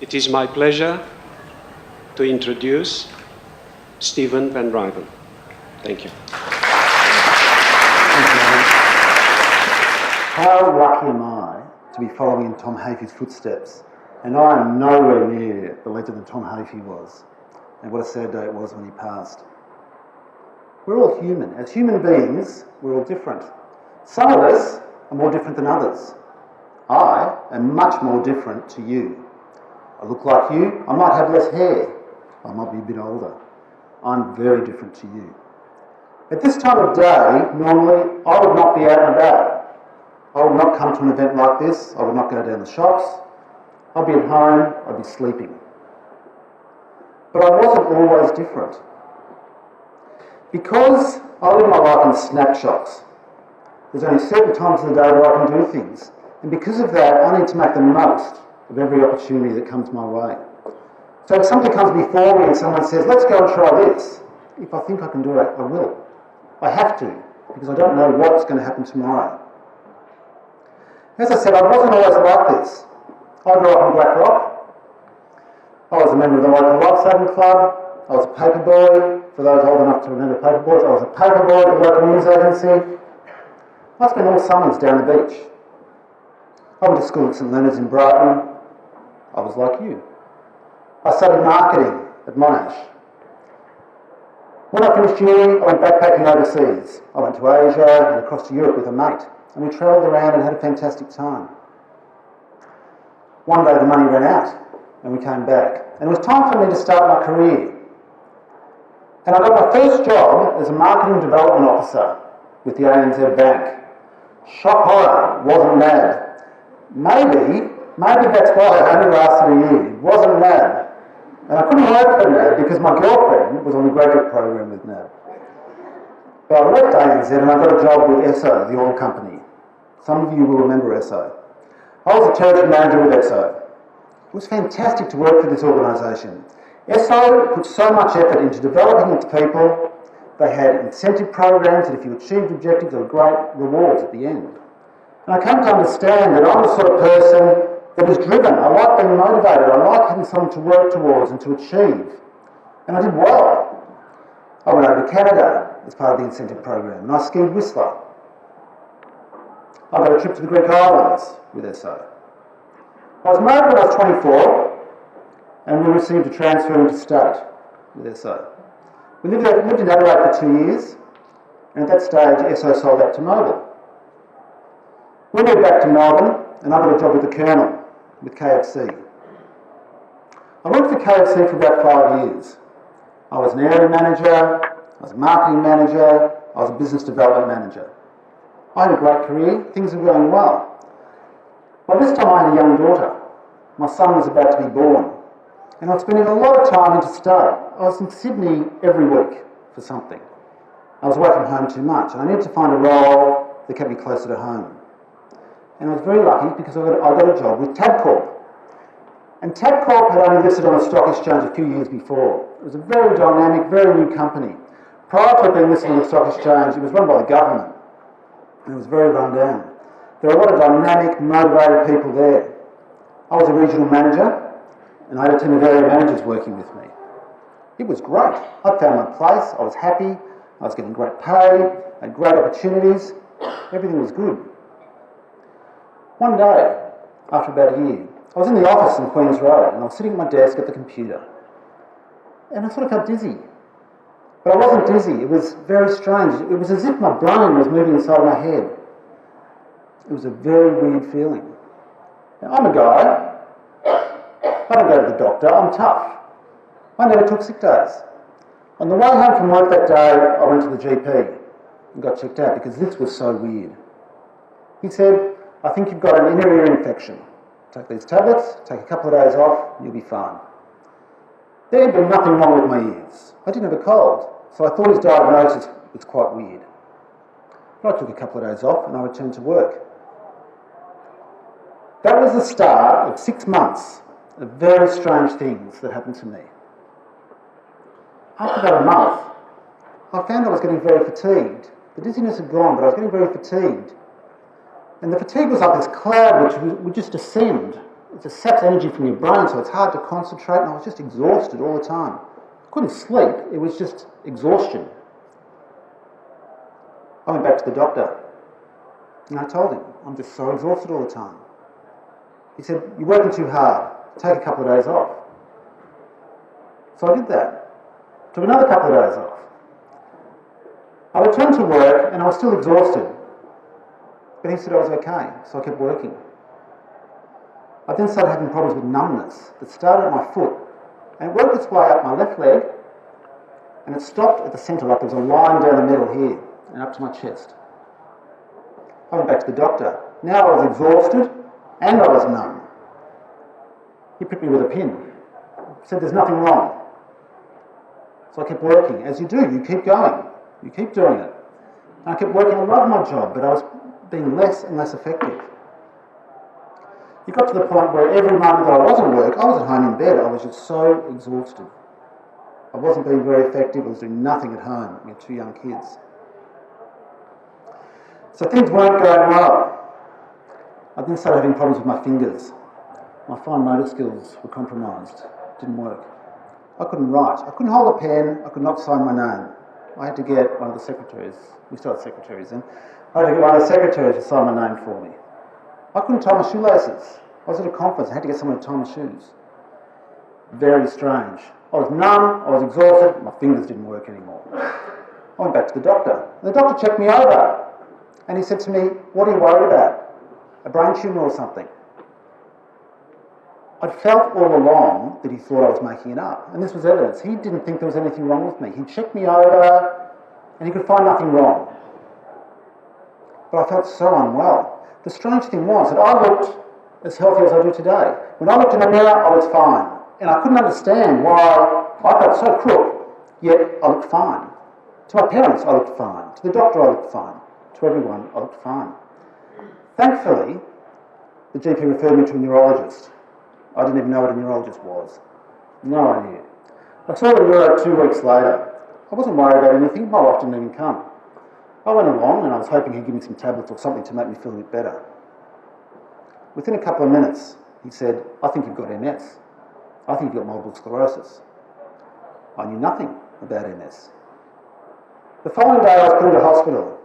It is my pleasure to introduce Stephen van Ruyven. Thank you. Thank you, Adam. How lucky am I to be following in Tom Hafey's footsteps? And I am nowhere near the legend that Tom Hafey was. And what a sad day it was when he passed. We're all human. As human beings, we're all different. Some of us are more different than others. I am much more different to you. I look like you. I might have less hair. I might be a bit older. I'm very different to you. At this time of day, normally, I would not be out and about. I would not come to an event like this. I would not go down the shops. I'd be at home. I'd be sleeping. But I wasn't always different. Because I live my life in snapshots. There's only certain times of the day where I can do things. And because of that, I need to make the most of every opportunity that comes my way. So if something comes before me and someone says, let's go and try this, if I think I can do it, I will. I have to, because I don't know what's going to happen tomorrow. As I said, I wasn't always like this. I grew up in Blackrock. I was a member of the local lifesaving club. I was a paper boy. For those old enough to remember paper boys, I was a paper boy at the local news agency. I spent all summers down the beach. I went to school at St Leonard's in Brighton. I was like you. I studied marketing at Monash. When I finished uni, I went backpacking overseas. I went to Asia and across to Europe with a mate, and we travelled around and had a fantastic time. One day the money ran out, and we came back, and it was time for me to start my career. And I got my first job as a marketing development officer with the ANZ Bank. Shock horror, wasn't NAB. Maybe that's why I only lasted a year. It wasn't NAB. And I couldn't work for NAB because my girlfriend was on the graduate program with NAB. But I left ANZ and I got a job with Esso, the oil company. Some of you will remember Esso. I was a territory manager with Esso. It was fantastic to work for this organisation. Esso put so much effort into developing its people. They had incentive programs that if you achieved objectives, there were great rewards at the end. And I came to understand that I'm the sort of person that is driven. I like being motivated. I like having something to work towards and to achieve. And I did well. I went over to Canada as part of the incentive program, and I skied Whistler. I got a trip to the Greek islands with Esso. I was married when I was 24, and we received a transfer into state with Esso. We lived in Adelaide for 2 years, and at that stage, Esso sold out to Melbourne. We moved back to Melbourne, and I got a job with the Colonel, with KFC. I worked for KFC for about 5 years. I was an area manager, I was a marketing manager, I was a business development manager. I had a great career, things were going well. By this time I had a young daughter. My son was about to be born. And I was spending a lot of time interstate. I was in Sydney every week for something. I was away from home too much, and I needed to find a role that kept me closer to home. And I was very lucky because I got a job with Tabcorp. And Tabcorp had only listed on the stock exchange a few years before. It was a very dynamic, very new company. Prior to it being listed on the stock exchange, it was run by the government. And it was very run down. There were a lot of dynamic, motivated people there. I was a regional manager, and I had a team of area managers working with me. It was great. I found my place, I was happy, I was getting great pay, I had great opportunities, everything was good. One day, after about a year, I was in the office in Queen's Road, and I was sitting at my desk at the computer, and I sort of felt dizzy. But I wasn't dizzy, it was very strange. It was as if my brain was moving inside my head. It was a very weird feeling. Now, I'm a guy. I don't go to the doctor, I'm tough. I never took sick days. On the way home from work that day, I went to the GP and got checked out because this was so weird. He said, I think you've got an inner ear infection. Take these tablets, take a couple of days off, you'll be fine. There had been nothing wrong with my ears. I didn't have a cold, so I thought his diagnosis was quite weird. But I took a couple of days off and I returned to work. That was the start of 6 months of very strange things that happened to me. After about a month, I found I was getting very fatigued. The dizziness had gone, but I was getting very fatigued. And the fatigue was like this cloud which would just descend just saps energy from your brain, so it's hard to concentrate, and I was just exhausted all the time. I couldn't sleep, it was just exhaustion. I went back to the doctor, and I told him, I'm just so exhausted all the time. He said, you're working too hard, take a couple of days off. So I did that. Took another couple of days off. I returned to work, and I was still exhausted. But he said I was okay, so I kept working. I then started having problems with numbness that started at my foot, and it worked its way up my left leg, and it stopped at the centre, like there was a line down the middle here, and up to my chest. I went back to the doctor. Now I was exhausted, and I was numb. He pricked me with a pin. He said there's nothing wrong. So I kept working. As you do, you keep going. You keep doing it. And I kept working. I loved my job, but I was being less and less effective. It got to the point where every moment that I wasn't at work, I was at home in bed. I was just so exhausted. I wasn't being very effective. I was doing nothing at home. We had 2 young kids. So things weren't going well. I then started having problems with my fingers. My fine motor skills were compromised. It didn't work. I couldn't write. I couldn't hold a pen. I could not sign my name. I had to get one of the secretaries. We still had secretaries then. I had to get one of the secretaries to sign my name for me. I couldn't tie my shoelaces. I was at a conference. I had to get someone to tie my shoes. Very strange. I was numb. I was exhausted. My fingers didn't work anymore. I went back to the doctor. And the doctor checked me over. And he said to me, what are you worried about? A brain tumour or something? I'd felt all along that he thought I was making it up, and this was evidence. He didn't think there was anything wrong with me. He checked me over, and he could find nothing wrong. But I felt so unwell. The strange thing was that I looked as healthy as I do today. When I looked in the mirror, I was fine, and I couldn't understand why I felt so crook, yet I looked fine. To my parents, I looked fine. To the doctor, I looked fine. To everyone, I looked fine. Thankfully, the GP referred me to a neurologist. I didn't even know what a neurologist was. No idea. I saw the neuro 2 weeks later. I wasn't worried about anything. My wife didn't even come. I went along and I was hoping he'd give me some tablets or something to make me feel a bit better. Within a couple of minutes, he said, I think you've got MS. I think you've got multiple sclerosis. I knew nothing about MS. The following day I was put into hospital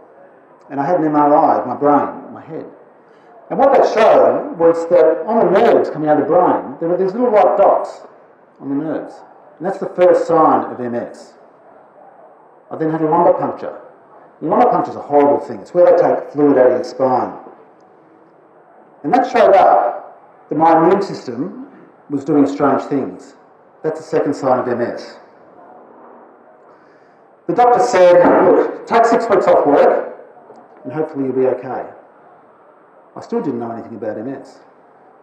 and I had an MRI of my brain, my head. And what that showed was that on the nerves coming out of the brain, there were these little white dots on the nerves. And that's the first sign of MS. I then had a lumbar puncture. The lumbar puncture is a horrible thing. It's where they take fluid out of your spine. And that showed up that my immune system was doing strange things. That's the second sign of MS. The doctor said, look, take 6 weeks off work and hopefully you'll be okay. I still didn't know anything about MS.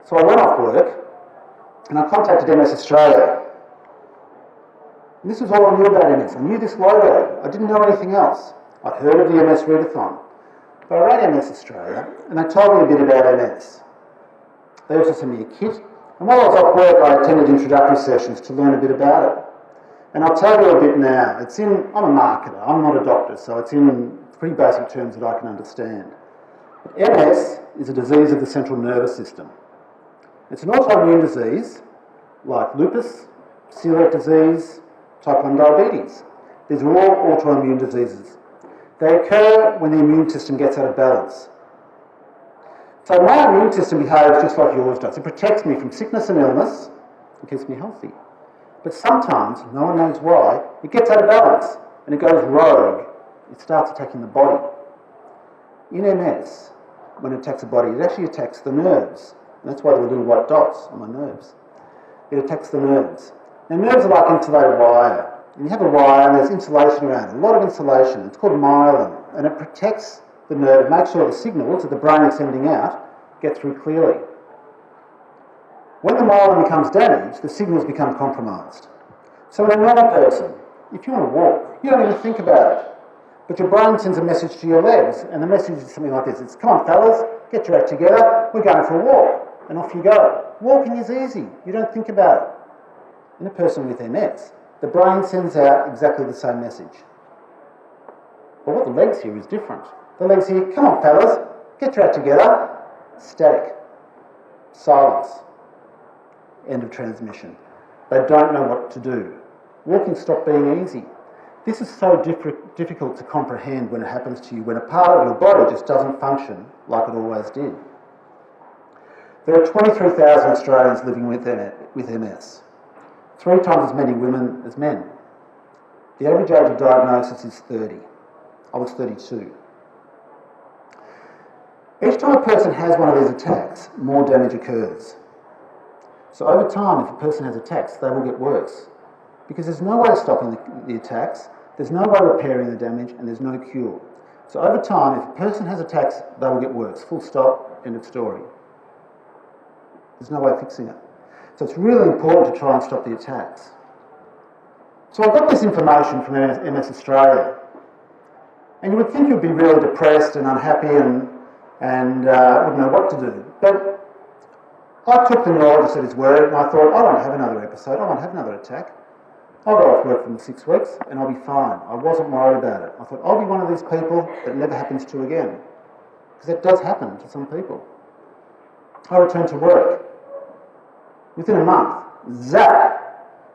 So I went off work and I contacted MS Australia. And this was all I knew about MS. I knew this logo. I didn't know anything else. I'd heard of the MS Readathon. But I rang MS Australia and they told me a bit about MS. They also sent me a kit. And while I was off work, I attended introductory sessions to learn a bit about it. And I'll tell you a bit now. I'm a marketer. I'm not a doctor, so it's in pretty basic terms that I can understand. MS is a disease of the central nervous system. It's an autoimmune disease like lupus, celiac disease, type 1 diabetes. These are all autoimmune diseases. They occur when the immune system gets out of balance. So my immune system behaves just like yours does. It protects me from sickness and illness. It keeps me healthy. But sometimes, no one knows why, it gets out of balance and it goes rogue. It starts attacking the body. In MS, when it attacks the body, it actually attacks the nerves. And that's why there were little white dots on my nerves. It attacks the nerves. Now, nerves are like insulated wire. And you have a wire and there's insulation around it, a lot of insulation. It's called myelin. And it protects the nerve, makes sure the signals that the brain is sending out get through clearly. When the myelin becomes damaged, the signals become compromised. So in a normal person, if you want to walk, you don't even think about it. But your brain sends a message to your legs, and the message is something like this. It's, come on fellas, get your act together, we're going for a walk. And off you go. Walking is easy. You don't think about it. In a person with MS, the brain sends out exactly the same message. But what the legs hear is different. The legs hear, come on fellas, get your act together. Static. Silence. end of transmission. They don't know what to do. Walking stopped being easy. This is so difficult to comprehend when it happens to you, when a part of your body just doesn't function like it always did. There are 23,000 Australians living with MS, 3 times as many women as men. The average age of diagnosis is 30. I was 32. Each time a person has one of these attacks, more damage occurs. So over time, if a person has attacks, they will get worse. Because there's no way of stopping the attacks, there's no way of repairing the damage, and there's no cure. So over time, if a person has attacks, they will get worse. Full stop, end of story. There's no way of fixing it. So it's really important to try and stop the attacks. So I got this information from MS Australia. And you would think you'd be really depressed and unhappy and wouldn't know what to do. But I took the neurologist at his word and I thought, I won't have another episode, I won't have another attack. I'll go off work for 6 weeks and I'll be fine. I wasn't worried about it. I thought, I'll be one of these people that never happens to again. Because that does happen to some people. I returned to work. Within a month, zap!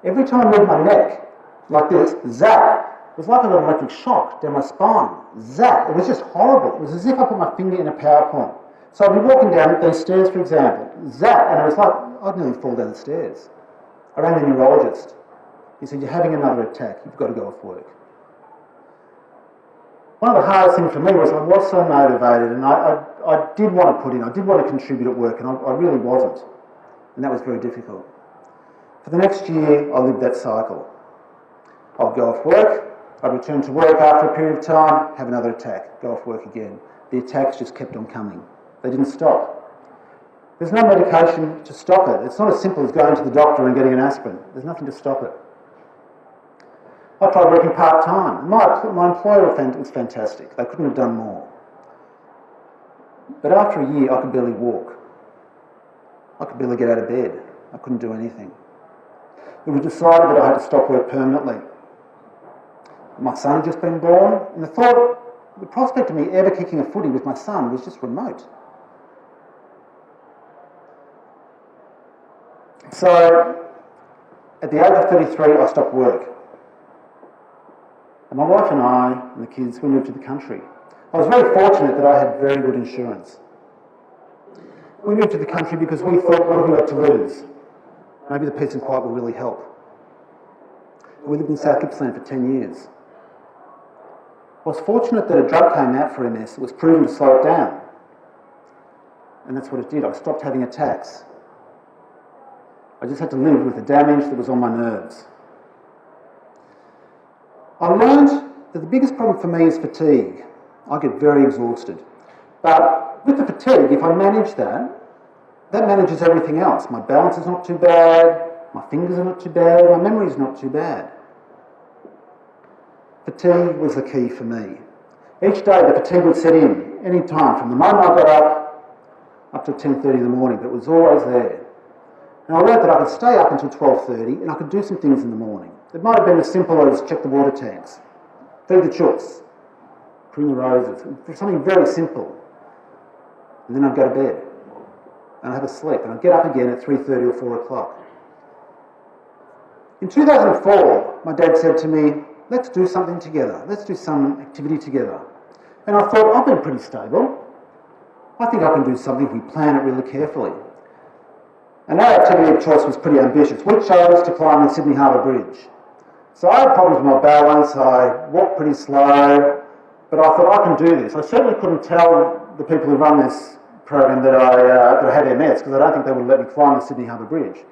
Every time I moved my neck, like this, zap! It was like I got an electric shock down my spine. Zap! It was just horrible. It was as if I put my finger in a power point. So I'd be walking down these stairs, for example, zap! And it was like I'd nearly fall down the stairs. I rang the neurologist. He said, you're having another attack. You've got to go off work. One of the hardest things for me was I was so motivated and I did want to put in, I did want to contribute at work and I really wasn't. And that was very difficult. For the next year, I lived that cycle. I'd go off work, I'd return to work after a period of time, have another attack, go off work again. The attacks just kept on coming. They didn't stop. There's no medication to stop it. It's not as simple as going to the doctor and getting an aspirin. There's nothing to stop it. I tried working part-time. My employer was fantastic. They couldn't have done more. But after a year, I could barely walk. I could barely get out of bed. I couldn't do anything. It was decided that I had to stop work permanently. My son had just been born, and the prospect of me ever kicking a footy with my son was just remote. So, at the age of 33, I stopped work. And my wife and I and the kids, we moved to the country. I was very fortunate that I had very good insurance. We moved to the country because we thought, what have we got to lose? Maybe the peace and quiet will really help. We lived in South Gippsland for 10 years. I was fortunate that a drug came out for MS that was proven to slow it down. And that's what it did. I stopped having attacks. I just had to live with the damage that was on my nerves. I learned that the biggest problem for me is fatigue. I get very exhausted. But with the fatigue, if I manage that, that manages everything else. My balance is not too bad, my fingers are not too bad, my memory is not too bad. Fatigue was the key for me. Each day the fatigue would set in, any time, from the moment I got up to 10:30 in the morning, but it was always there. And I learned that I could stay up until 12:30 and I could do some things in the morning. It might have been as simple as check the water tanks, feed the chooks, prune the roses, something very simple. And then I'd go to bed and I'd have a sleep and I'd get up again at 3:30 or 4 o'clock. In 2004, my dad said to me, let's do something together, let's do some activity together. And I thought, I've been pretty stable. I think I can do something if we plan it really carefully. And our activity of choice was pretty ambitious. We chose to climb the Sydney Harbour Bridge. So I had problems with my balance, I walked pretty slow, but I thought I can do this. I certainly couldn't tell the people who run this program that I had MS, because I don't think they would let me climb the Sydney Harbour Bridge.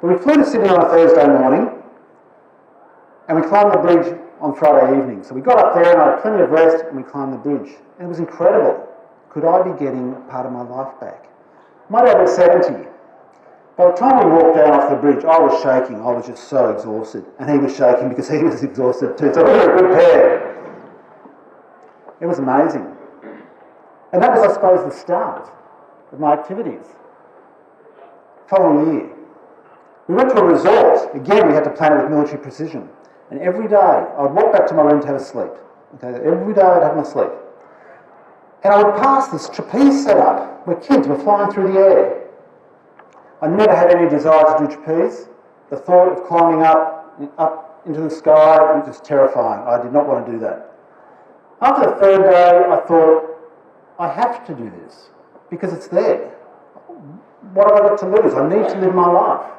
But we flew to Sydney on a Thursday morning, and we climbed the bridge on Friday evening. So we got up there and I had plenty of rest, and we climbed the bridge. And it was incredible. Could I be getting part of my life back? My dad was 70. By the time we walked down off the bridge, I was shaking. I was just so exhausted. And he was shaking because he was exhausted too. So we were a good pair. It was amazing. And that was, I suppose, the start of my activities. Following year, we went to a resort. Again, we had to plan it with military precision. And every day, I would walk back to my room to have a sleep. Okay, every day I'd have my sleep. And I would pass this trapeze setup where kids were flying through the air. I never had any desire to do trapeze. The thought of climbing up into the sky was just terrifying. I did not want to do that. After the third day, I thought, I have to do this because it's there. What have I got to lose? I need to live my life.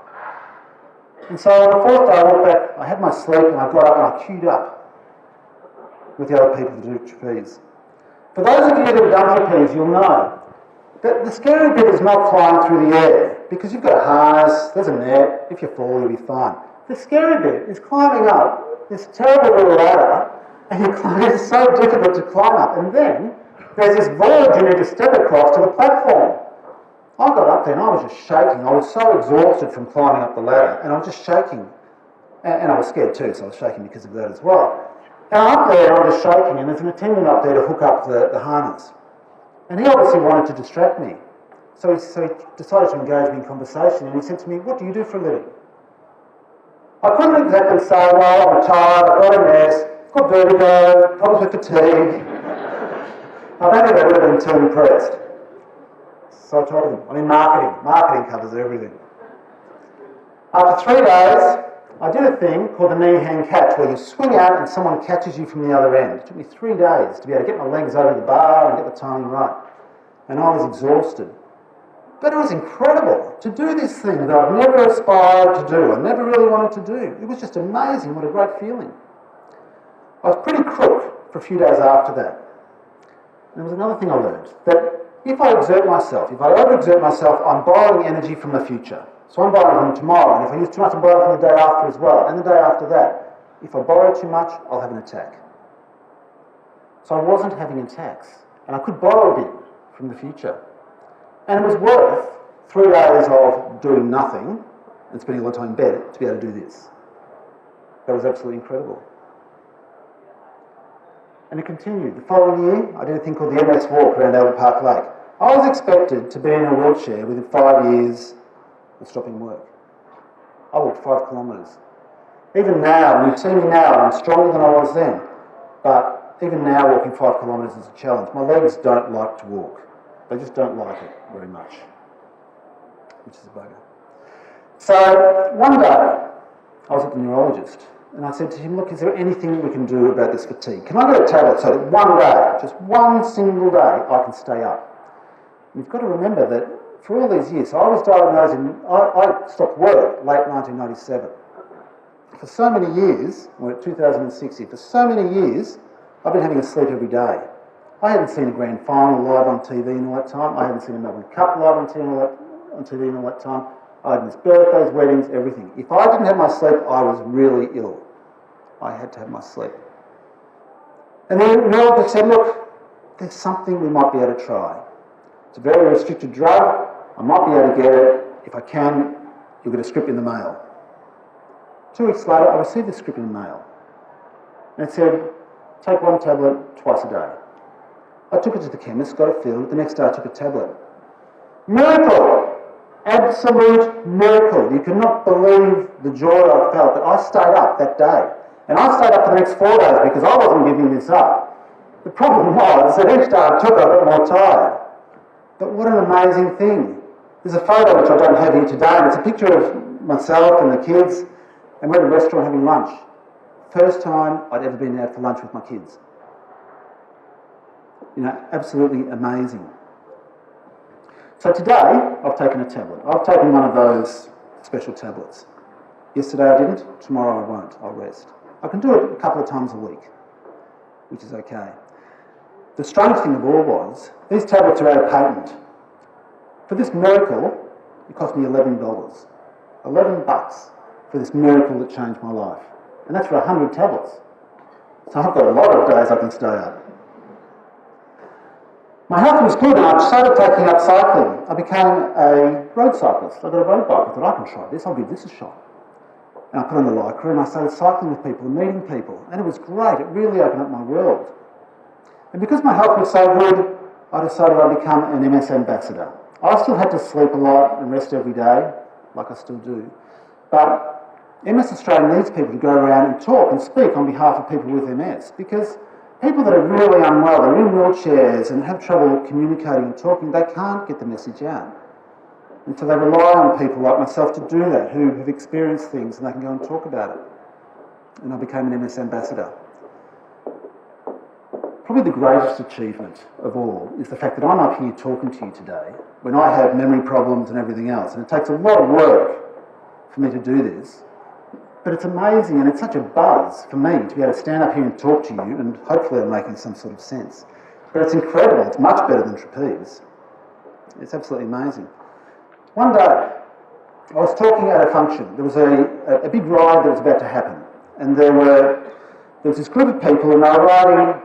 And so on the fourth day, I walked back, I had my sleep and I got up and I queued up with the other people to do trapeze. For those of you that have done trapeze, you'll know that the scary bit is not flying through the air because you've got a harness, there's a net, if you fall you'll be fine. The scary bit is climbing up this terrible little ladder and it's so difficult to climb up, and then there's this void you need to step across to the platform. I got up there and I was just shaking. I was so exhausted from climbing up the ladder and I was just shaking. And I was scared too, so I was shaking because of that as well. And I'm up there and I'm just shaking, and there's an attendant up there to hook up the harness. And he obviously wanted to distract me. So he decided to engage me in conversation, and he said to me, "What do you do for a living?" I couldn't exactly say, well, I'm retired, I've got MS, I've got vertigo, problems with fatigue. I don't think they would have been too impressed. So I told him, I'm in marketing. Marketing covers everything. After 3 days, I did a thing called the knee hang catch, where you swing out and someone catches you from the other end. It took me 3 days to be able to get my legs over the bar and get the timing right. And I was exhausted. But it was incredible to do this thing that I've never aspired to do, I never really wanted to do. It was just amazing, what a great feeling. I was pretty crook for a few days after that. And there was another thing I learned, that if I exert myself, if I overexert myself, I'm borrowing energy from the future. So I'm borrowing from tomorrow, and if I use too much, I'm borrowing from the day after as well, and the day after that. If I borrow too much, I'll have an attack. So I wasn't having attacks, and I could borrow a bit from the future. And it was worth 3 days of doing nothing and spending a lot of time in bed to be able to do this. That was absolutely incredible. And it continued. The following year, I did a thing called the MS Walk around Albert Park Lake. I was expected to be in a wheelchair within 5 years of stopping work. I walked 5 kilometres. Even now, when you see me now, I'm stronger than I was then. But even now, walking 5 kilometres is a challenge. My legs don't like to walk. They just don't like it very much, which is a bugger. So one day, I was at the neurologist, and I said to him, look, is there anything we can do about this fatigue? Can I get a tablet so that one day, just one single day, I can stay up? And you've got to remember that for all these years, so I was diagnosed I stopped work late 1997. For so many years, we're at 2060, for so many years, I've been having a sleep every day. I hadn't seen a grand final live on TV in all that time. I hadn't seen a Melbourne Cup live on TV in all that time. I had missed birthdays, weddings, everything. If I didn't have my sleep, I was really ill. I had to have my sleep. And then the neurologist said, look, there's something we might be able to try. It's a very restricted drug. I might be able to get it. If I can, you'll get a script in the mail. 2 weeks later, I received the script in the mail. And it said, take 1 tablet twice a day. I took it to the chemist, got it filled. The next day I took a tablet. Miracle! Absolute miracle. You cannot believe the joy I felt that I stayed up that day. And I stayed up for the next 4 days because I wasn't giving this up. The problem was that each day I took, I got more tired. But what an amazing thing. There's a photo which I don't have here today, and it's a picture of myself and the kids, and we're at a restaurant having lunch. First time I'd ever been out for lunch with my kids. You know, absolutely amazing. So today, I've taken a tablet. I've taken one of those special tablets. Yesterday I didn't, tomorrow I won't, I'll rest. I can do it a couple of times a week, which is okay. The strange thing of all was, these tablets are out of patent. For this miracle, it cost me $11. $11 for this miracle that changed my life. And that's for 100 tablets. So I've got a lot of days I can stay up. My health was good and I started taking up cycling. I became a road cyclist. I got a road bike. I thought, I can try this, I'll give this a shot. And I put on the Lycra and I started cycling with people and meeting people. And it was great, it really opened up my world. And because my health was so good, I decided I'd become an MS ambassador. I still had to sleep a lot and rest every day, like I still do. But MS Australia needs people to go around and talk and speak on behalf of people with MS, because people that are really unwell, they're in wheelchairs and have trouble communicating and talking, they can't get the message out. And so they rely on people like myself to do that, who have experienced things and they can go and talk about it. And I became an MS ambassador. Probably the greatest achievement of all is the fact that I'm up here talking to you today when I have memory problems and everything else. And it takes a lot of work for me to do this. But it's amazing and it's such a buzz for me to be able to stand up here and talk to you, and hopefully I'm making some sort of sense. But it's incredible. It's much better than trapeze. It's absolutely amazing. One day, I was talking at a function. There was a big ride that was about to happen. And there was this group of people and they were riding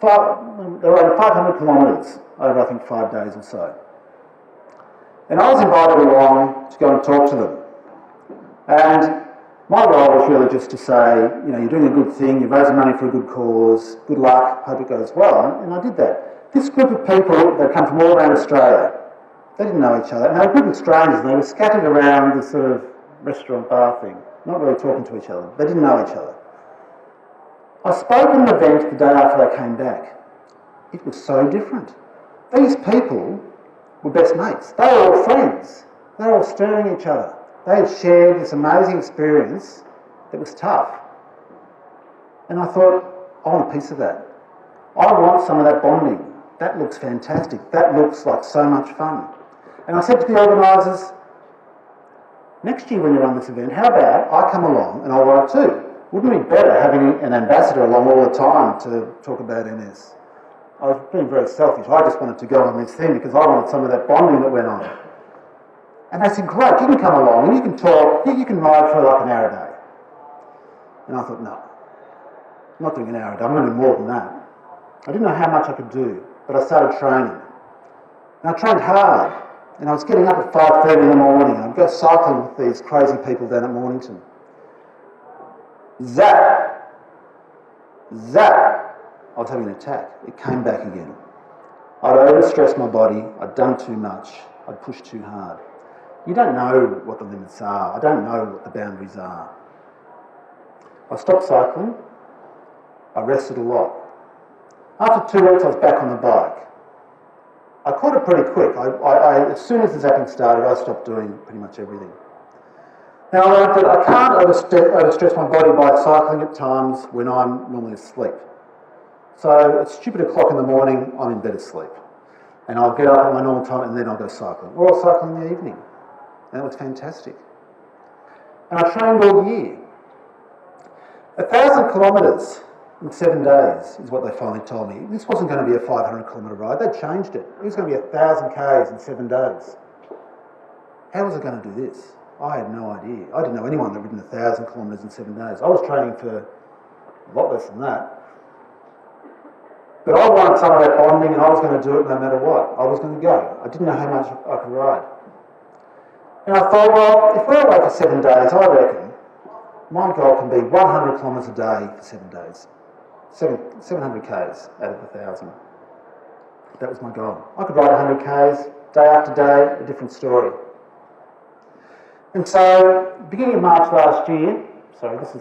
500 kilometres over, I think, 5 days or so. And I was invited along to go and talk to them. And my role was really just to say, you know, you're doing a good thing, you're raising money for a good cause, good luck, hope it goes well. And I did that. This group of people that come from all around Australia, they didn't know each other. And they were a group of strangers and they were scattered around this sort of restaurant bar thing, not really talking to each other. They didn't know each other. I spoke at an event the day after I came back. It was so different. These people were best mates. They were all friends. They were all stirring each other. They had shared this amazing experience that was tough. And I thought, I want a piece of that. I want some of that bonding. That looks fantastic. That looks like so much fun. And I said to the organisers, next year when you run this event, how about I come along and I'll ride too? Wouldn't it be better having an ambassador along all the time to talk about MS? I was being very selfish. I just wanted to go on this thing because I wanted some of that bonding that went on. And they said, great, you can come along and you can talk, you can ride for like an hour a day. And I thought, no, I'm not doing an hour a day, I'm going to do more than that. I didn't know how much I could do, but I started training. And I trained hard, and I was getting up at 5:30 in the morning, and I'd go cycling with these crazy people down at Mornington. Zap! I was having an attack. It came back again. I'd overstressed my body, I'd done too much, I'd pushed too hard. You don't know what the limits are. I don't know what the boundaries are. I stopped cycling. I rested a lot. After 2 weeks, I was back on the bike. I caught it pretty quick. As soon as the zapping started, I stopped doing pretty much everything. Now, I learned that I can't overstress my body by cycling at times when I'm normally asleep. So at stupid o'clock in the morning, I'm in bed asleep. And I'll get up at my normal time and then I'll go cycling. Or I'll cycle in the evening. And it was fantastic. And I trained all year. 1,000 kilometres in 7 days is what they finally told me. This wasn't going to be a 500 kilometre ride. They changed it. It was going to be 1,000 k's in 7 days. How was I going to do this? I had no idea. I didn't know anyone that had ridden 1,000 kilometres in 7 days. I was training for a lot less than that. But I wanted some of that bonding and I was going to do it no matter what. I was going to go. I didn't know how much I could ride. And I thought, well, if we're away for 7 days, I reckon my goal can be 100 kilometres a day for 7 days. 700 k's out of 1,000. That was my goal. I could ride 100 k's, day after day, a different story. And so, beginning of March last year, sorry, this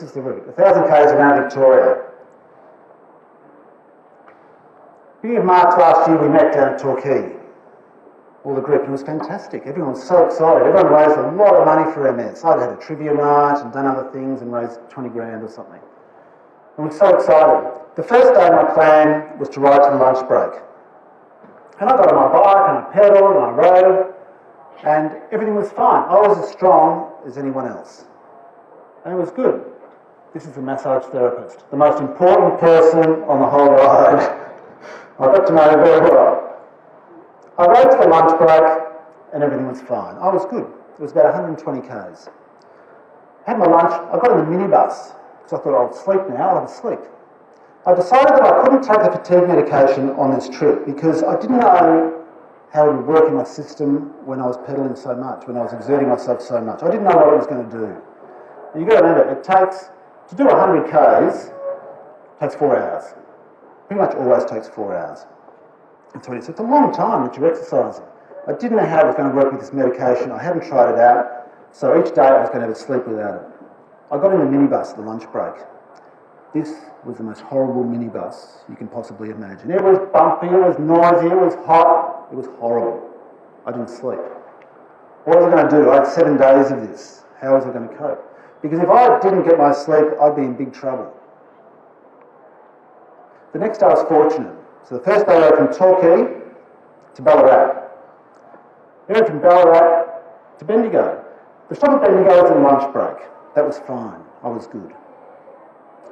is the route, 1,000 k's around Victoria. Beginning of March last year, we met down at Torquay, all the group, and it was fantastic. Everyone was so excited. Everyone raised a lot of money for MS. I'd had a trivia night and done other things and raised 20 grand or something. And we were so excited. The first day my plan was to ride to the lunch break. And I got on my bike and I pedalled and I rode and everything was fine. I was as strong as anyone else. And it was good. This is a massage therapist, the most important person on the whole ride. I got to know her very well. I rode to the lunch break and everything was fine. I was good. It was about 120 k's. Had my lunch, I got in the minibus because I thought I'll sleep now, I'll have a sleep. I decided that I couldn't take the fatigue medication on this trip because I didn't know how it would work in my system when I was pedalling so much, when I was exerting myself so much. I didn't know what it was going to do. And you've got to remember, it takes, to do 100 k's, it takes 4 hours. Pretty much always takes 4 hours. So it's a long time that you're exercising. I didn't know how it was going to work with this medication. I hadn't tried it out. So each day I was going to have a sleep without it. I got in the minibus at the lunch break. This was the most horrible minibus you can possibly imagine. It was bumpy, it was noisy, it was hot, it was horrible. I didn't sleep. What was I going to do? I had 7 days of this. How was I going to cope? Because if I didn't get my sleep, I'd be in big trouble. The next day I was fortunate. So the first day I went from Torquay to Ballarat. I went from Ballarat to Bendigo. The stop at Bendigo was a lunch break. That was fine. I was good.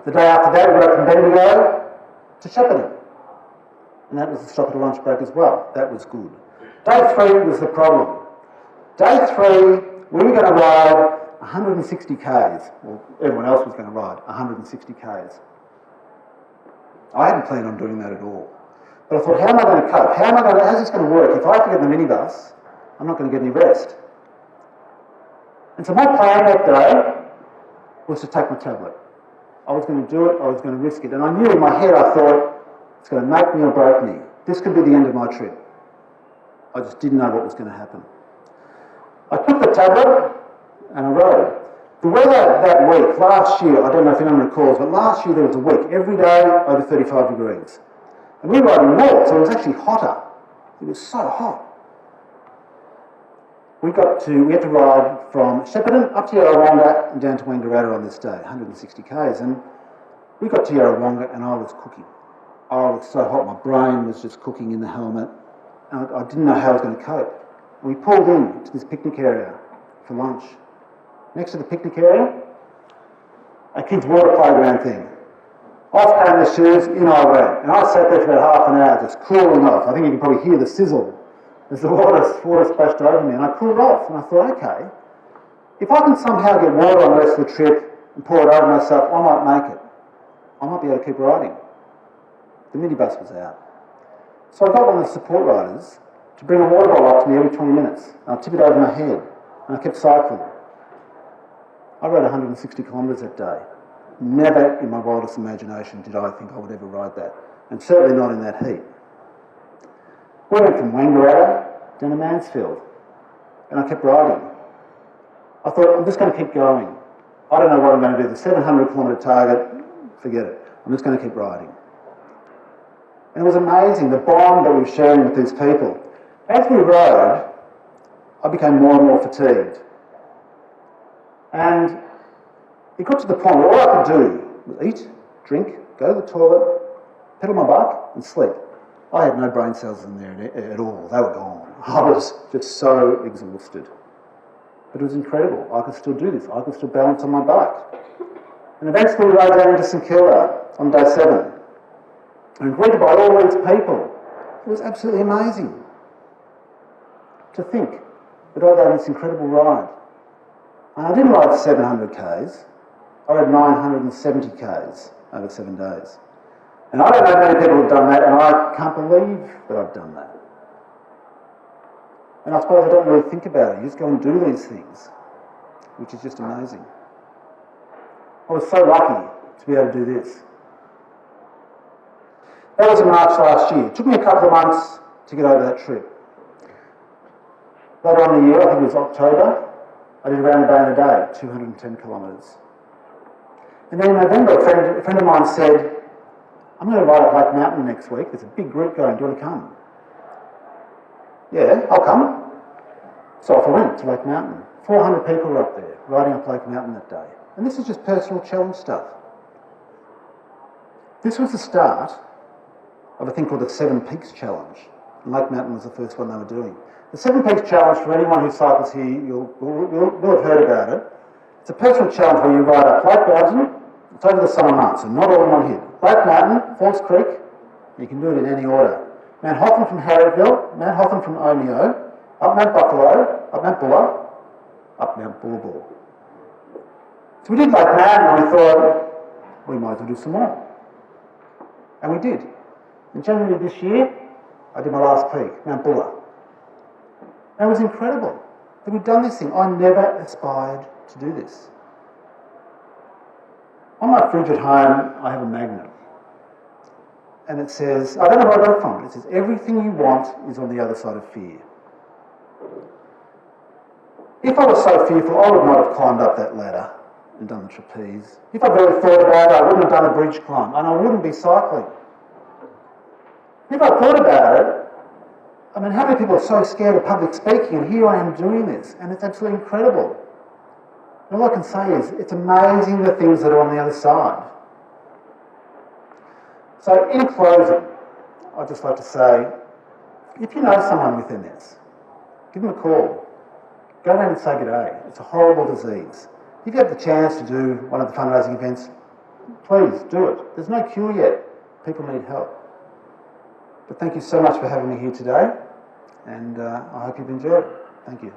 The day after that, we went from Bendigo to Shepparton. And that was the stop at a lunch break as well. That was good. Day 3 was the problem. Day 3, we were going to ride 160 Ks. Well, everyone else was going to ride 160 Ks. I hadn't planned on doing that at all. But I thought, how am I going to cope? How's this going to work? If I have to get in the minibus, I'm not going to get any rest. And so my plan that day was to take my tablet. I was going to do it, I was going to risk it. And I knew in my head, I thought, it's going to make me or break me. This could be the end of my trip. I just didn't know what was going to happen. I took the tablet and I rode. The weather that week, last year, I don't know if anyone recalls, but last year there was a week, every day over 35 degrees. And we were riding north, so it was actually hotter. It was so hot. We had to ride from Shepparton up to Yarrawonga and down to Wangaratta on this day, 160 Ks. And we got to Yarrawonga and I was cooking. I was so hot, my brain was just cooking in the helmet. And I didn't know how I was going to cope. And we pulled in to this picnic area for lunch. Next to the picnic area, a kid's water playground thing. Off came the shoes, in I went. And I sat there for about half an hour just cooling off. I think you can probably hear the sizzle as the water splashed over me. And I cooled off and I thought, okay, if I can somehow get water on the rest of the trip and pour it over myself, I might make it. I might be able to keep riding. The minibus was out. So I got one of the support riders to bring a water bottle up to me every 20 minutes. And I'd tip it over my head. And I kept cycling. I rode 160 kilometres that day. Never in my wildest imagination did I think I would ever ride that. And certainly not in that heat. We went from Wangaratta down to Mansfield. And I kept riding. I thought, I'm just going to keep going. I don't know what I'm going to do. The 700 kilometre target, forget it. I'm just going to keep riding. And it was amazing, the bond that we were sharing with these people. As we rode, I became more and more fatigued. And it got to the point where all I could do was eat, drink, go to the toilet, pedal my bike and sleep. I had no brain cells in there at all. They were gone. I was just so exhausted. But it was incredible. I could still do this. I could still balance on my bike. And eventually we rode down into St Kilda on day 7. And greeted by all these people. It was absolutely amazing to think that I'd had this incredible ride. And I didn't ride 700 Ks, I rode 970 Ks over 7 days. And I don't know many people have done that, and I can't believe that I've done that. And I suppose I don't really think about it, you just go and do these things, which is just amazing. I was so lucky to be able to do this. That was in March last year. It took me a couple of months to get over that trip. Later on in the year, I think it was October, I did around about a day, 210 kilometres. And then in November, a friend of mine said, I'm going to ride up Lake Mountain next week. There's a big group going. Do you want to come? Yeah, I'll come. So off I went to Lake Mountain. 400 people were up there, riding up Lake Mountain that day. And this is just personal challenge stuff. This was the start of a thing called the 7 Peaks Challenge. And Lake Mountain was the first one they were doing. The 7 Peaks Challenge, for anyone who cycles here, you'll have heard about it. It's a personal challenge where you ride up Lake Mountain. It's over the summer months, and not all in one hit. Lake Mountain, Falls Creek, you can do it in any order. Mount Hotham from Harrieville, Mount Hotham from Omeo, up Mount Buffalo, up Mount Buller, up Mount Bawbor. So we did Lake Mountain, and we thought, we might as well do some more. And we did. In January this year, I did my last peak, Mount Buller. And it was incredible that we'd done this thing. I never aspired to do this. On my fridge at home, I have a magnet. And it says, I don't know where I got it from, but it says, everything you want is on the other side of fear. If I was so fearful, I would not have climbed up that ladder and done the trapeze. If I really thought about it, I wouldn't have done a bridge climb, and I wouldn't be cycling. If I thought about it, I mean, how many people are so scared of public speaking, and here I am doing this, and it's absolutely incredible. And all I can say is, it's amazing the things that are on the other side. So in closing, I'd just like to say, if you know someone within this, give them a call. Go around and say good day. It's a horrible disease. If you have the chance to do one of the fundraising events, please do it. There's no cure yet. People need help. But thank you so much for having me here today, and I hope you've enjoyed it. Thank you.